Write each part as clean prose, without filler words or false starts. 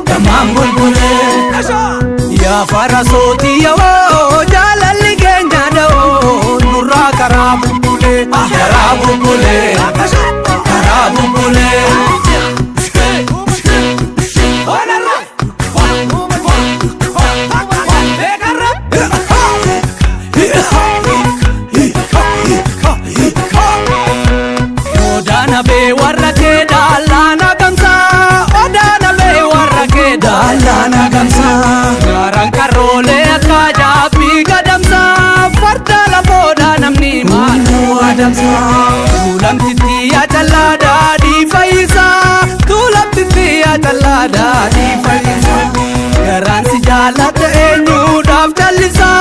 damam bulbule ya farasoti ya wo jalali kenya do nurra karabule odana be warake dalana kamsa odana be warake dalana kamsa garan karole akaja bigadamsa farda la boda namni manu adamsa tulam titiya talada di faisa tulam titiya talada di faisa garan si jalata enyu daf chalisa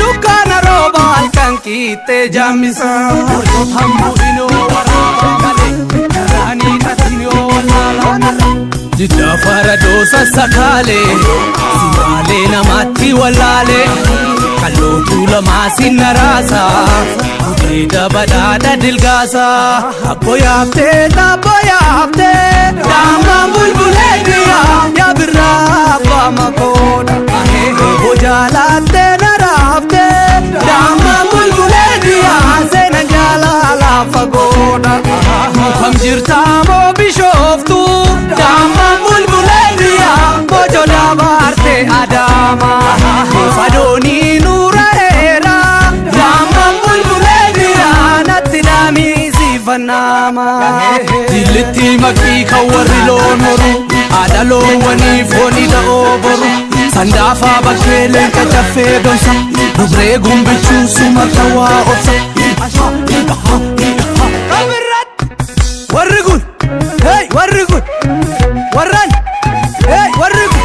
dukana robal kankite jamisa thambu ino Jidda faradosa sakale simale namatti wallale kallotu lamasi narasa udeda badada dilgasa aboyafte dama bulbule diya ya birra bamakoda bojalate narafte dama bulbule diya sena jalala fagoda kam jirta mo bishoftu dama bulbule diya bojola barte adama fadoni nura era dama bulbule diya natinami sifanama diliti makki khawari lonoru adalo wani foni da oboru sandafa bakele kachafe donsa dubre gumbichu sumatawa opsa warrigun hey warrigun warran hey warrigun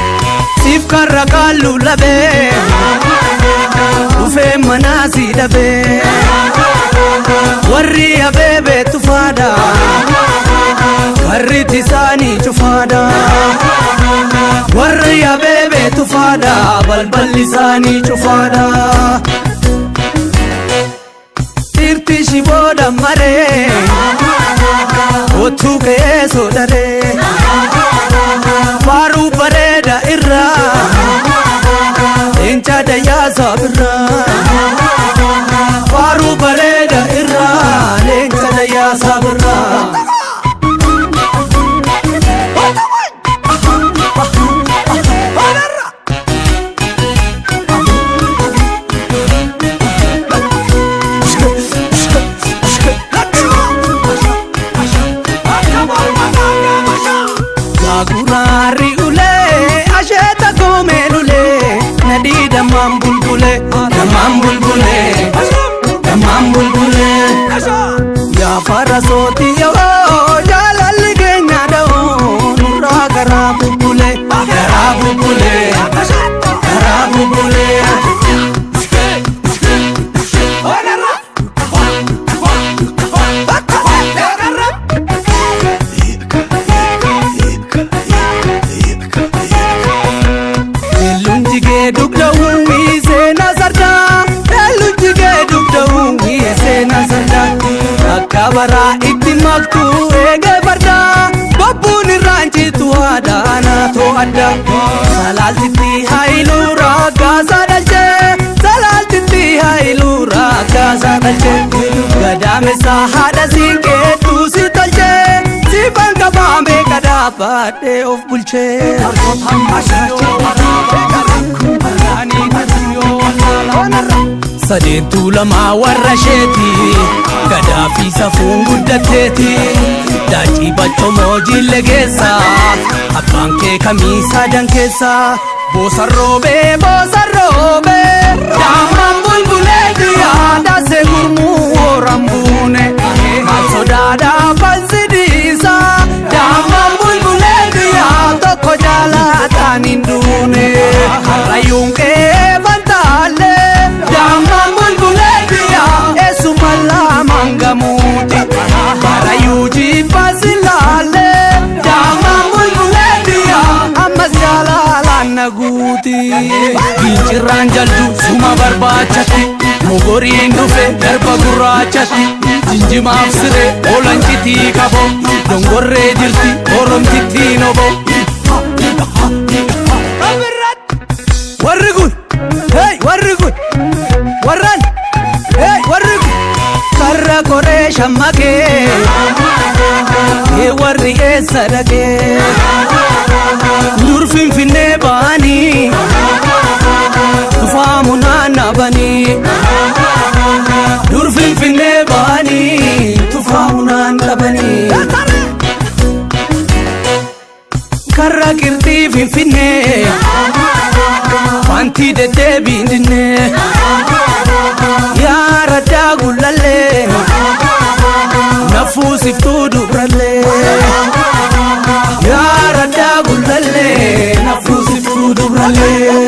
sif karakalu labe ufe manasi dabe warri abebe tufada warri tisani chufada warri abebe tufada balbal lisani chufada tirti shiboda mare otu keso dare faru pareda irra encha daya sabra faru pareda irra encha daya sabra Gurari ule asheta komelule nadi damam bulbule ya farasoti yo jalal kenya do nura karabule kabara itimaktu ege barda babuni ranchi tuada na to adda salalti hailu raga sadalche salalti hailu raga sadalche gadame sahada sinke tu sitalche siban kabambe kadapate of bulche sadeetu lama warrasheeti gadaafi safuun guddatteeti daacii bachomoo jillegeessa abbaan kee kamiisa dankeessa boosarroobee daamaan bulbulee diyaa daasee gurmuu wooran buune maal sodaadhaa falsidiisa daamaan bulbulee diyaa tokko jaalataan hin duune harrayyuun qee fantaalee daamaan bulbulee diyaa eessumalla mangamuuti barayuuji fasilaalee daamaan bulbulee diyaa ammas jaalaalaan naguuti gincirraan jaldu suma barbaachatti mogoriin dhufe darba gurraachatti jinjimaaf siree olancitii qabo dongorree jirti oromtittii nobo warri kun hey warri kun warran hey warri kun karra koree shammakee warri eessa dhaqee dur finfinnee ba'anii tufaamu naannabanii dur finfinnee ba'anii tufaamu naannabanii karra qirxii finfinnee wanti deddeebiin dinnee yaa raddaa gullallee nafuusiftuu dubrallee yaa raddaa gullallee nafuusiftuu dubrallee